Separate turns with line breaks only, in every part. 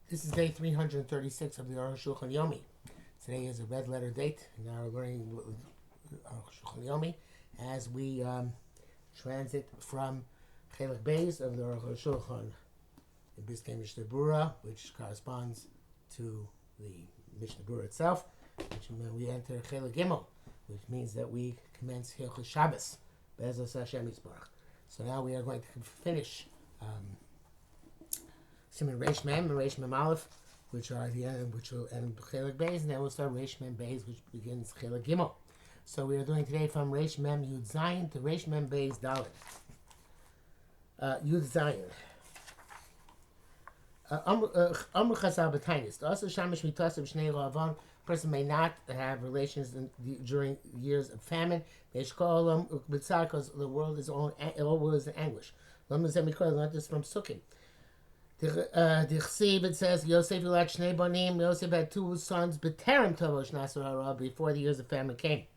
This is day 336 of the HaShulchan Yomi. Today is a red letter date. Now we're learning HaShulchan Yomi as we transit from Chelik Beis of the HaShulchan in Biskei Mishnah Berurah, which corresponds to the Mishnah Berurah itself, which we enter Chelik Gimel, which means that we commence Hilchos Shabbos, Be'ezras Hashem Yisbarach. So now we are going to finish Siman Reish Mem and Reish Mem Aleph, which are the end, which will end Chelik Beis, and then we'll start Reish Mem Beis, which begins Chelik Gimel. So we are doing today from Reish Mem Yud Zayin to Reish Mem Beis Dalet. Yud Zayin. Amr Chazal B'Tainis. Also, Shamish Mitasav Shnei Ravon. Person may not have relations during years of famine. Because the world is all in anguish. Not just from Sukkim. It says Yosef Yulat Shnei Banim. Yosef had two sons. B'terem Tovosh Nasar Hara, before the years of famine came.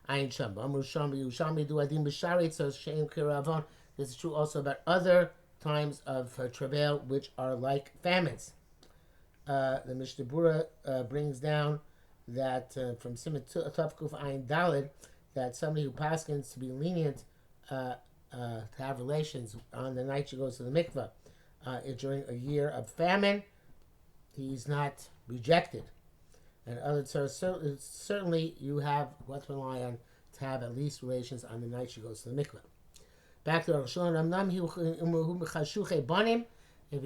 Ayin Sham. Amr Sham Yushami Du Adim B'Sharit. So Shem Kiravon. This is true also about other times of travail which are like famines. The Mishnah Berurah brings down that from Siman Tov Kuf Ayin Daled, that somebody who paskins to be lenient to have relations on the night she goes to the mikveh during a year of famine, he's not rejected. And other certainly you have what to rely on to have at least relations on the night she goes to the mikveh. Back to HaShulchan, if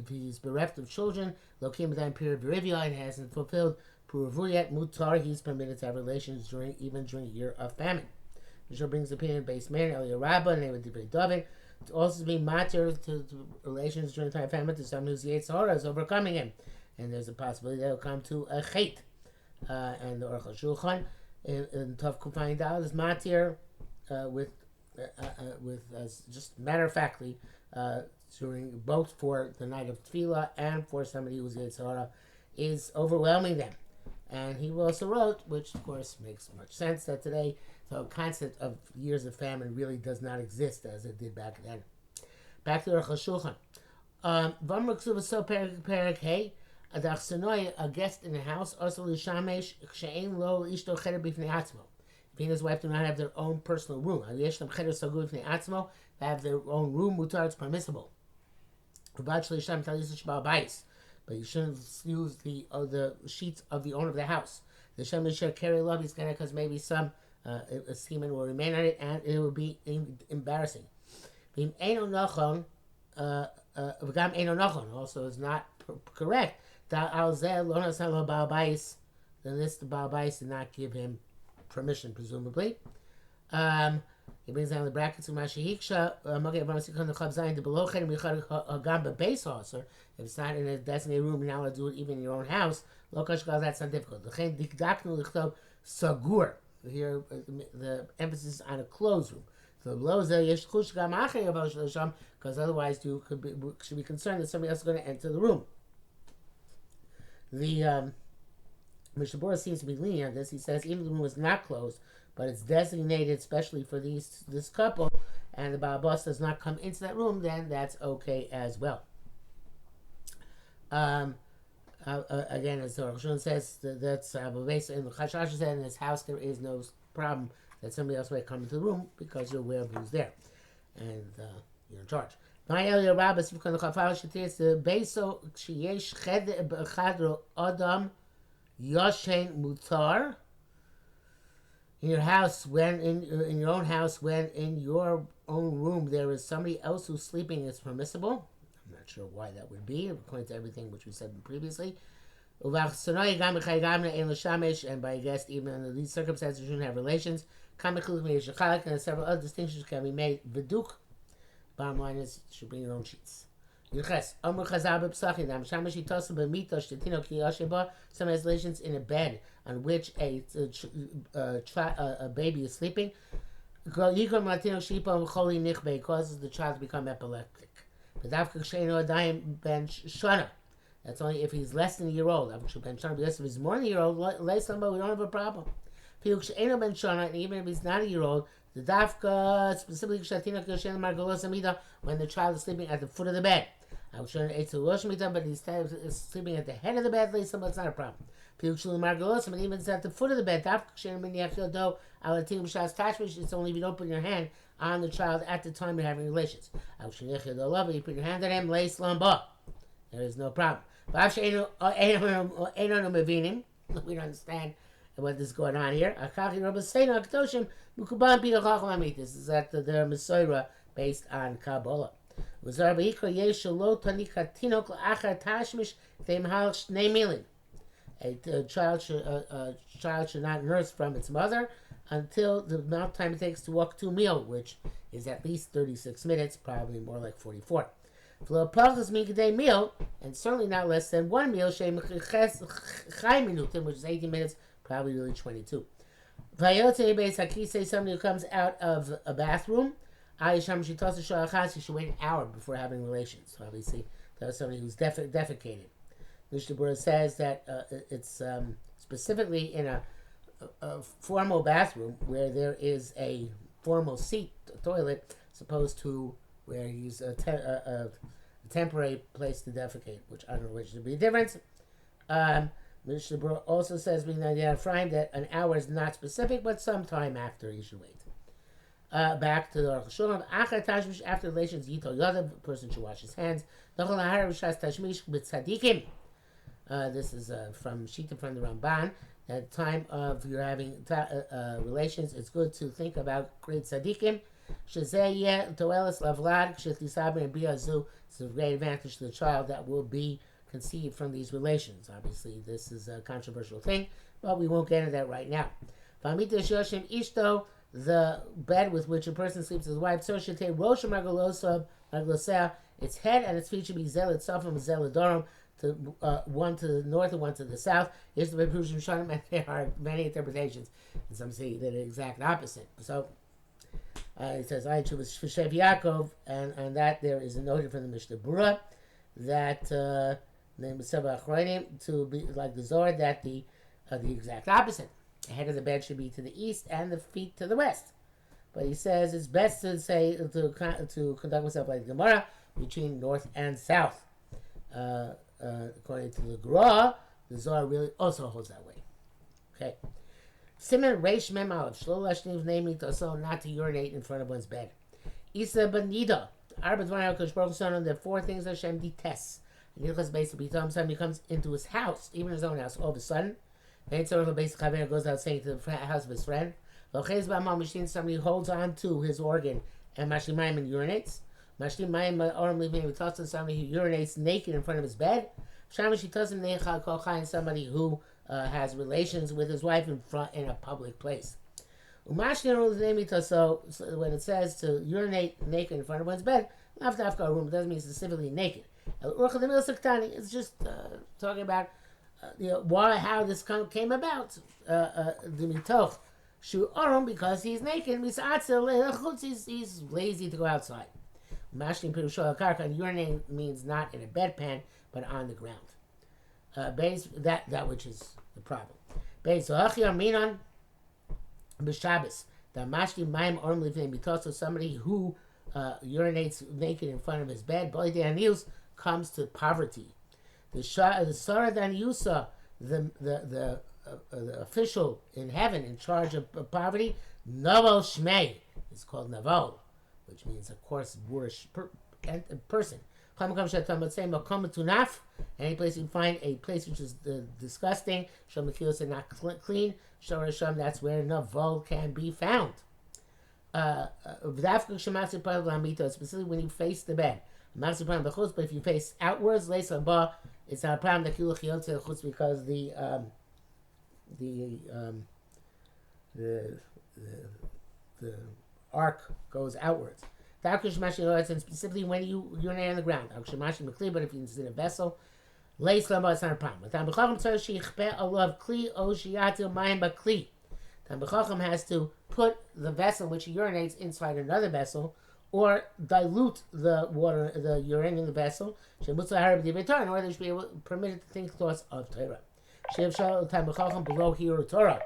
he's bereft of children, lokim b'dayin period v'rivya, and hasn't fulfilled puravu yet, mutar, he's permitted to have relations even during a year of famine. Mishnah brings the opinion based man Eliyah Rabbah, name of Divrei David, to also be matter to relations during time of famine to someone whose Yetzer Hara is overcoming him, and there's a possibility that will come to a chait. And the Arukh HaShulchan in Tov Kufayin Dal is matir with as just matter of factly during both for the night of tefillah and for somebody who's Yetzer Hara is overwhelming them. And he also wrote, which of course makes much sense, that today the concept of years of famine really does not exist as it did back then. Back to the HaShulchan. V'amr Ksuv so perik hey adach sanoi, a guest in the house also lishamesh she'ein lo ishto cheder b'fnei atzmo. He and his wife do not have their own personal room. They have their own room, mutar, it's permissible. But you shouldn't use the sheets of the owner of the house. The Shem should carry love, he's gonna, because maybe some semen will remain on it and it will be embarrassing. Also is not correct. Then this the Baal Bais did not give him permission, presumably. He brings down the brackets of Mashihiksha. If it's not in a designated room, you're not allowed to do it even in your own house. That's not difficult. Sagur. Here, the emphasis on a closed room. So because otherwise you should be concerned that somebody else is going to enter the room. The Mishnah Berurah seems to be lenient on this. He says even the room is not closed, but it's designated especially for this couple, and the Baal Bas does not come into that room, then that's okay as well. Again, as the HaShulchan says, that's based in the Chashash said in this house there is no problem that somebody else might come into the room because you're aware of who's there, and you're in charge. My Eliyah Rabbah, the Beiso Kshiyesh Chadro Adam Yoshen Mutar. In your house, when in your own house, when in your own room there is somebody else who's sleeping, it's permissible. I'm not sure why that would be, according to everything which we said previously. And by guest, even under these circumstances, you shouldn't have relations. And several other distinctions can be made. Viduk. Bottom line is, you should bring your own sheets. Some relations in a bed on which a baby is sleeping causes the child to become epileptic. That's only if he's less than a year old. If he's more than a year old, we don't have a problem. And even if he's not a year old, the dafka specifically when the child is sleeping at the foot of the bed. I was sure it's a wash me done, but he's sleeping at the head of the bed, it's not a problem. But even at the foot of the bed, it's only if you don't put your hand on the child at the time you're having relations. You put your hand on him, there is no problem. We don't understand what is going on here. This is at the Mesorah based on Kabbalah. A child should not nurse from its mother until the amount of time it takes to walk to a meal, which is at least 36 minutes, probably more like 44. Meal, and certainly not less than one meal, which is 18 minutes, probably really 22. Say somebody who comes out of a bathroom, you should wait an hour before having relations. So obviously, that was somebody who's defecated. Mishnah says that it's specifically in a formal bathroom where there is a formal seat, a toilet, as opposed to where he's a temporary place to defecate, which I don't know which should be a difference. Mishnah also says, being that an hour is not specific, but sometime after you should wait. Back to the Arukh Shulchan. After relations, the person should wash his hands. This is from Shita from the Ramban. At the time of you're having relations, it's good to think about great tzaddikim. It's a great advantage to the child that will be conceived from these relations. Obviously, this is a controversial thing, but we won't get into that right now. The bed with which a person sleeps with his wife, its head and its feet should be zelit safam zelidorum, to one to the north and one to the south. Here's the Perushim Shanim, and there are many interpretations, and some say that the exact opposite. So it says, "I choose for Shev Yaakov," and that there is a noted from the Mishnah Berurah that name is to be like the Zohar, that the exact opposite. The head of the bed should be to the east and the feet to the west. But he says it's best to say to conduct myself like the Gemara between north and south. According to the Gra, the Zohar really also holds that way. Okay. Siman Reish Mem Aleph Shlo Lashniv, namely to also not to urinate in front of one's bed. Isa Benida Arba Dvar HaKadosh Baruch Hu, there are four things Hashem detests. And Hilchos basically tells him somebody comes into his house, even his own house, all of a sudden. Then basically goes out saying to the house of his friend, somebody holds on to his organ and Mashlimayim and urinates. Somebody who urinates naked in front of his bed. Somebody who has relations with his wife in a public place. So when it says to urinate naked in front of one's bed, it doesn't mean specifically naked. It's just talking about how this came about. Because he's naked, he's lazy to go outside. Urinating means not in a bedpan, but on the ground. That which is the problem. Somebody who urinates naked in front of his bed, comes to poverty. The Sarah Dan Yusa, the official in heaven in charge of poverty, Naval Shmei, is called Naval, which means a coarse, boorish person. Any place you find a place which is disgusting, and not clean, that's where Naval can be found. Specifically when you face the bed. But if you face outwards, it's not a problem because the ark goes outwards. And specifically when you urinate on the ground. But if it's in a vessel, it's not a problem. B'chacham has to put the vessel in which he urinates inside another vessel, or dilute the water, the urine in the vessel, in order they should be permitted to think thoughts of Torah. Below here Torah.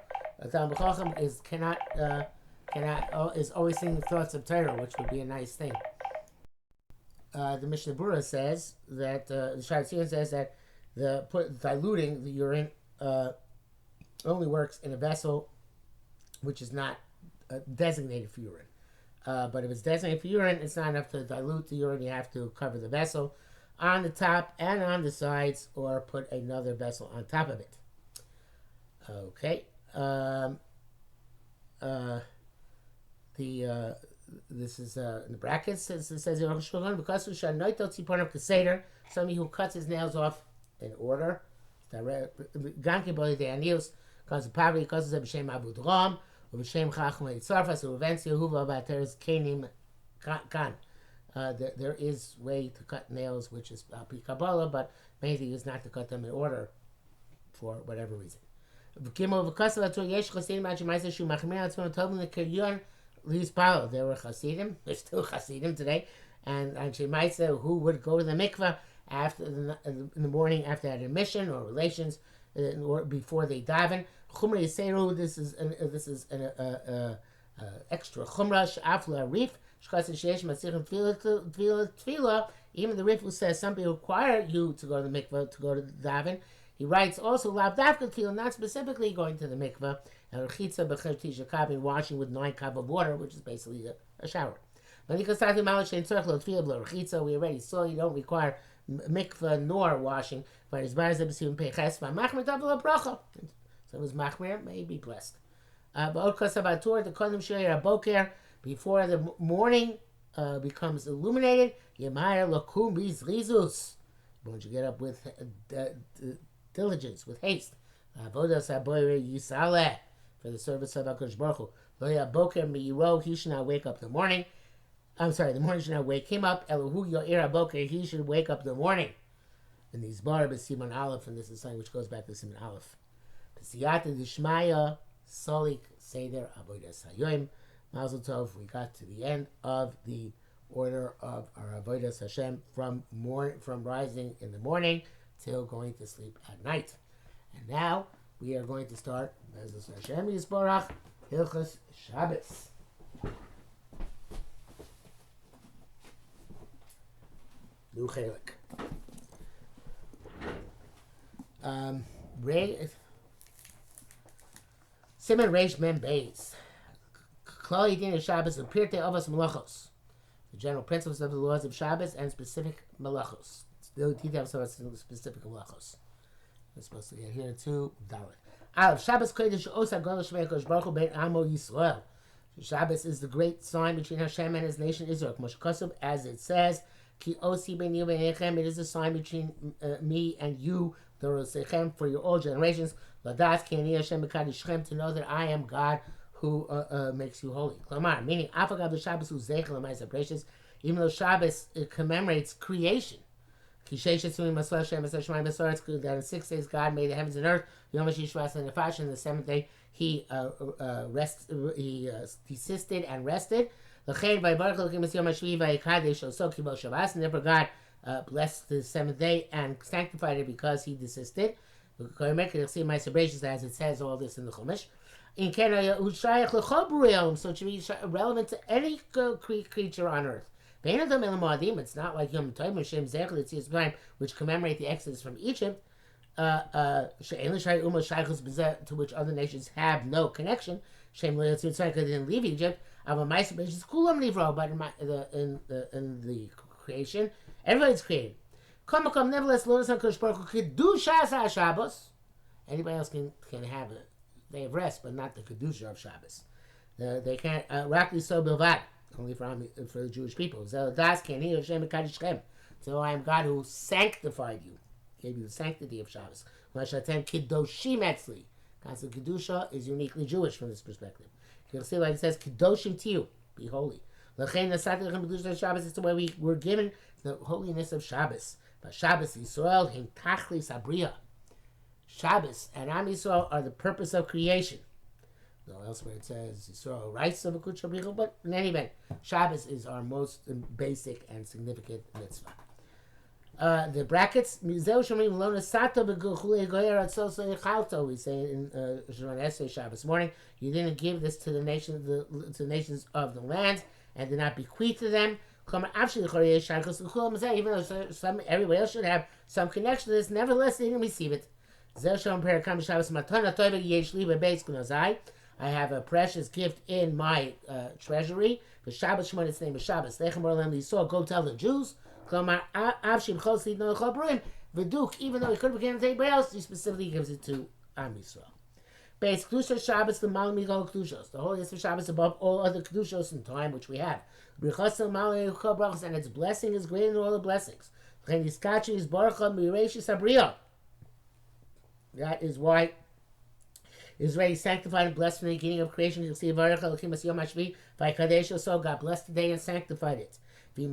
Tam B'chacham is always thinking thoughts of Torah, which would be a nice thing. the Mishnah Berurah says that the Shadchan says that diluting the urine only works in a vessel which is not designated for urine. But if it's designated for urine, it's not enough to dilute the urine. You have to cover the vessel on the top and on the sides, or put another vessel on top of it. Okay. This is in the brackets. It says in HaShulchan, because somebody who cuts his nails off in order, ganke the anius, because of poverty, because of b'shem abu dram, or b'shem chachmei tzarfas, or events yehuva bateres kenim kan. There is way to cut nails, which is pi kabbalah, but mainly is not to cut them in order for whatever reason. There were Hasidim, there's still Hasidim today, and she might say who would go to the mikveh in the morning after they had a mission or relations, or before they daven. Chumra Yiseru, this is an extra chumra she'afla rif shchas sheyesh matzichin tefillah. Even the rif who says somebody require you to go to the mikveh to go to the daven. He writes also lav dafka tefillah, not specifically going to the mikveh. And rechitza b'cher tisha kav, washing with 9 cups of water, which is basically a shower. We already saw you don't require mikveh nor washing. So it was machmir, may be blessed. Before the morning becomes illuminated, once you get up with diligence, with haste, for the service of HaKadosh Baruch Hu. He should not wake up the morning. I'm sorry, the morning should not wake him up. He should wake up the morning. And these bar b'siman aleph, and this is something which goes back to siman aleph. Siyata d'shmaya solik Seder Avodas HaYom. Mazal tov. We got to the end of the order of our Avodas Hashem from rising in the morning till going to sleep at night. And now we are going to start Mazal Hashem Yisborach Hilchos Shabbos. New chelik. Siman Reish Mem Beis. Klal Yidin of Shabbos and Pirtei Avos Malachos. The general principles of the laws of Shabbos and specific malachos. The details of specific malachos. We're supposed to get here too. Dalit. Shabbos Kodesh Osa Golos Shmei Kodesh Baruch Hu Bein Amo Yisrael. Shabbos is the great sign between Hashem and His nation Israel. Moshe Kosov, as it says, Ki Osi Ben Yu Be'echem. It is a sign between me and you, the Rosechem, for your all generations. Ladas Ki Ani Hashem B'Kadishchem, to know that I am God who makes you holy. Klamar, meaning Afagav the Shabbos who Zeichel L'Maisa Precious, even though Shabbos commemorates creation. That in 6 days God made the heavens and earth. Yom HaShishvas and the fashion. The 7th day He desisted and rested. And therefore God blessed the 7th day and sanctified it because He desisted. As it says all this in the Chumash. So it should be relevant to any creature on earth. It's not like Yom Tov, which commemorate the Exodus from Egypt, to which other nations have no connection. They didn't leave Egypt. But in the creation, everybody's created. Nevertheless, anybody else can have it. They have rest, but not the kedusha of Shabbos. They can't. Rakli so bilvad. Only for the Jewish people. So I am God who sanctified you, gave you the sanctity of Shabbos. Constant Kedusha is uniquely Jewish from this perspective. You'll see, like it says, Kedoshim to you, be holy. Shabbos is the way we were given the holiness of Shabbos. But Shabbos Yisrael hin tachlis abriya. Shabbos and Am Yisrael are the purpose of creation. Though elsewhere it says Yisrael rights of a Kutcha Brichel, but in any event, Shabbos is our most basic and significant mitzvah. The brackets, we say in Shemon Esrei Shabbos morning, you didn't give this to the nations of the land, and did not bequeath to them. Even though everybody else should have some connection to this, nevertheless they didn't receive it. I have a precious gift in my treasury. The Shabbos Shemon, its name is Shabbos. Go tell the Jews. Even though he could have given it to anybody else, he specifically gives it to Am Yisrael. Base Kedusha Shabbos, the Mal Mikol Kedushos, the holiest of Shabbos above all other Kedushos in time which we have. And its blessing is greater than all the blessings. That is why is already sanctified and blessed from the beginning of creation. You'll see Arukh so God blessed the day and sanctified it. All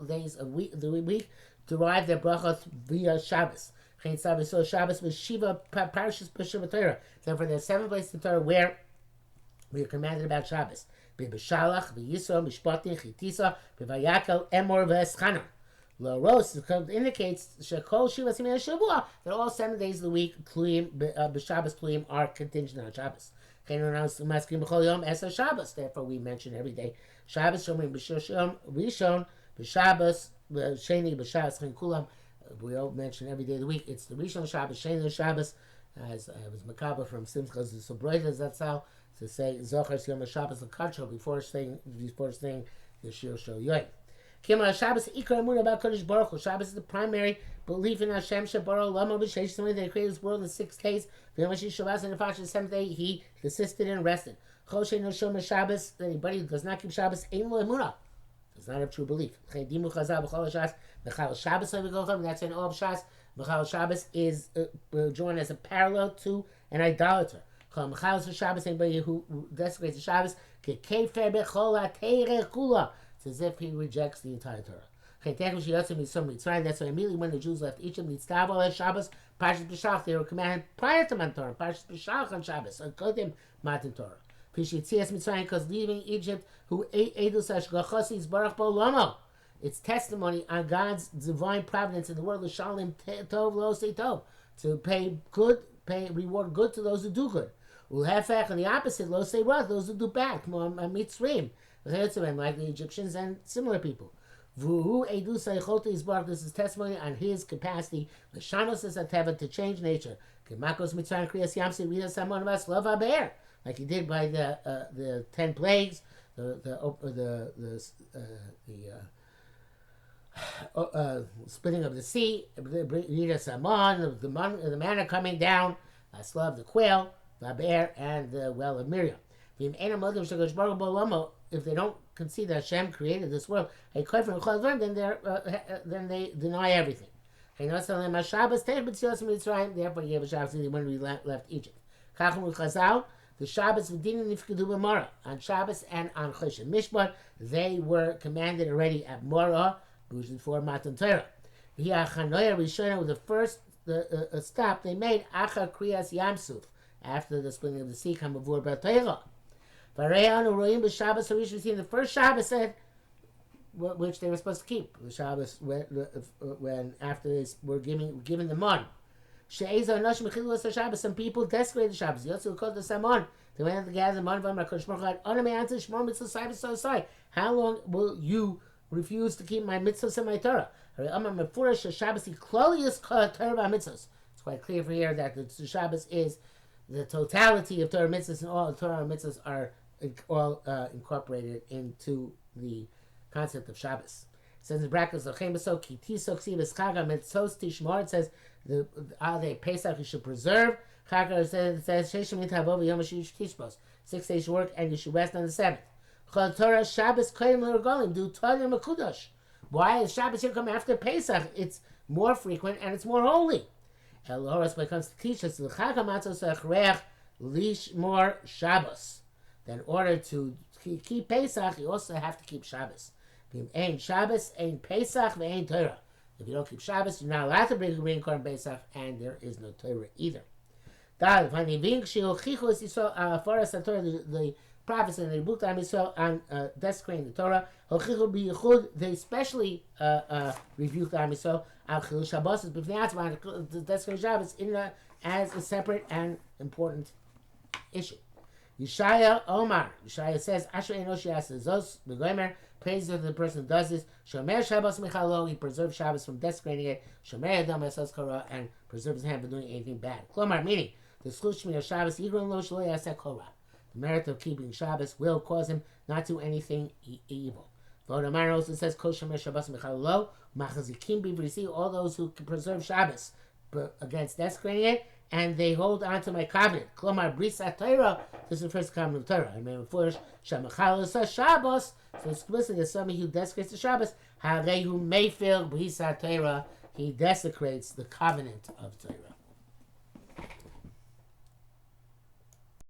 days of the week derive their bracha via Shabbos. So Shabbos was Shiva Parashas B'Shem Torah. Therefore, there are 7 places in Torah where we are commanded about Shabbos. B'Shalach, B'Yisro, Mishpatim, Chitisa, B'Vayakel, Emor, V'Eschana. L'Ros indicates Shekol Shiva Simen Shavua that all 7 days of the week, B'Shabbos Kluyim, are contingent on Shabbos. Therefore, we mention every day Shabbos, Shomrim, B'Shom, Rishon, B'Shabbos, Sheni, B'Shabbos, Chen Kulam. We all mention every day of the week. It's the Rishon Shabbos, Sheni Shabbos, as I was Makaba from Simchas the Sobroida Zatzal to say Zochar Yom Shabbos L'Kadsho before saying the Shir Shel Yoy. Kima Shabbos Ikar Emunah about Kodesh Baruch Hu. Shabbos is the primary belief in Hashem Shabarol Lama B'Sheish. Somebody that created this world in 6 days. V'Yamashi Shabbos and the 7th day he desisted and rested. Choshe No Shom Shabbos. Anybody who does not keep Shabbos Ein Lo Emunah does not have true belief. Dimu Chazal B'Chol Shas B'Chal Shabbos Levigocham. That's in all of Shas. B'Chal Shabbos is drawn as a parallel to an idolater. Chal Shabbos. Anybody who desecrates the Shabbos Kekefer B'Chol HaTeireh Kula. It's as if he rejects the entire Torah. That's why immediately when the Jews left Egypt, Shabbos, Parshas B'Shalach, they were commanded prior to Matan Torah, Parshas B'Shalach on Shabbos, on Kodim Matan Torah. Because leaving Egypt, who Eidus Hashgachosis Baruch Bo Lomo, it's testimony on God's divine providence in the world of Shalom Tov Lo Sei Tov, to reward good to those who do good. Ulhefech, and the opposite, Lo Sei Ra, those who do bad, Mitzrim, like the Egyptians and similar people. This is testimony on his capacity to change nature. Like he did by the 10 plagues, the splitting of the sea, the manna coming down, the quail, the bear, and the well of Miriam. If they don't concede that Hashem created this world, then they deny everything. Therefore, he gave a Shabbos when we left Egypt. The Shabbos on Shabbos and on Choshen Mishpat, they were commanded already at Morah, before Matan Torah. The first stop they made after the splitting of the sea, Kamavur B'Torah. The first Shabbos said, which they were supposed to keep, the Shabbos when after they were given the mon. Some people desecrated the Shabbos. They went out to gather the mon. How long will you refuse to keep my mitzvahs and my Torah? It's quite clear for here that the Shabbos is the totality of Torah mitzvahs, and all Torah mitzvahs are all incorporated into the concept of Shabbos. It says in brackets, it says the holiday Pesach you should preserve. It says 6 days you work and you should rest on the 7th. Do Torah Mekudosh. Why is Shabbos here come after Pesach? It's more frequent and it's more holy. El Horas, when it comes to teach us, more Shabbos. In order to keep Pesach, you also have to keep Shabbos. Ein Shabbos, ein Pesach, ein Torah. If you don't keep Shabbos, you're not allowed to bring a grain corn Pesach, and there is no Torah either. The prophets and the book on Israel on desecrating the Torah, they especially rebuked Am Yisrael on Hilchos Shabbos, the desecrating Shabbos as a separate and important issue. Yeshaya Omar. Yeshaya says, Asher Enoshi Asazos, Begomer, praise of the person who does this. Shomer Shabbos Michalo, he preserves Shabbos from desecrating it. Shomer Adam Esas Korah, and preserves his hand from doing anything bad. Klomar, meaning, the Shlushmi of Shabbos, Yigron Lo Shlo Yasek Korah. The merit of keeping Shabbos will cause him not to do anything evil. Vodamar also says, Kol Shomer Shabbos Michalo, Machazikim Bivri. See, all those who can preserve Shabbos against desecrating it, and they hold on to my covenant. Klomar Brisa Torah. This is the first covenant of Torah. I mean, first Shamachal Shabbos. So explicitly, as somebody who desecrates the Shabbos, Harehu Mayfil Brisa Torah. He desecrates the covenant of Torah.